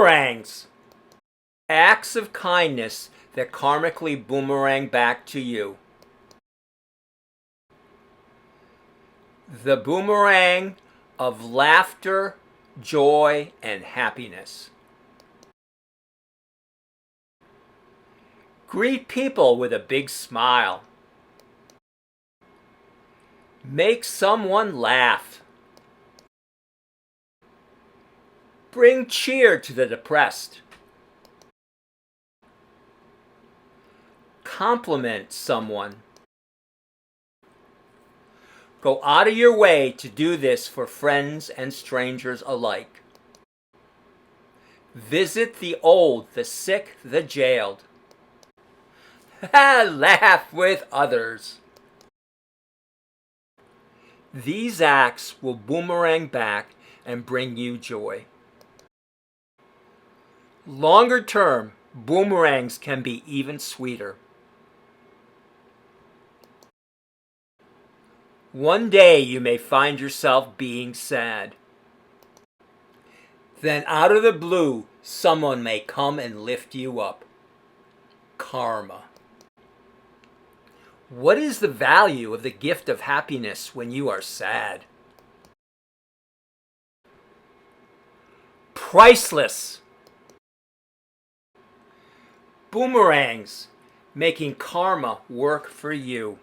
Boomerangs! Acts of kindness that karmically boomerang back to you. The boomerang of laughter, joy, and happiness. Greet people with a big smile. Make someone laugh. Bring cheer to the depressed. Compliment someone. Go out of your way to do this for friends and strangers alike. Visit the old, the sick, the jailed. Laugh with others. These acts will boomerang back and bring you joy. Longer term, boomerangs can be even sweeter. One day you may find yourself being sad. Then out of the blue, someone may come and lift you up. Karma. What is the value of the gift of happiness when you are sad? Priceless. Boomerangs, making karma work for you.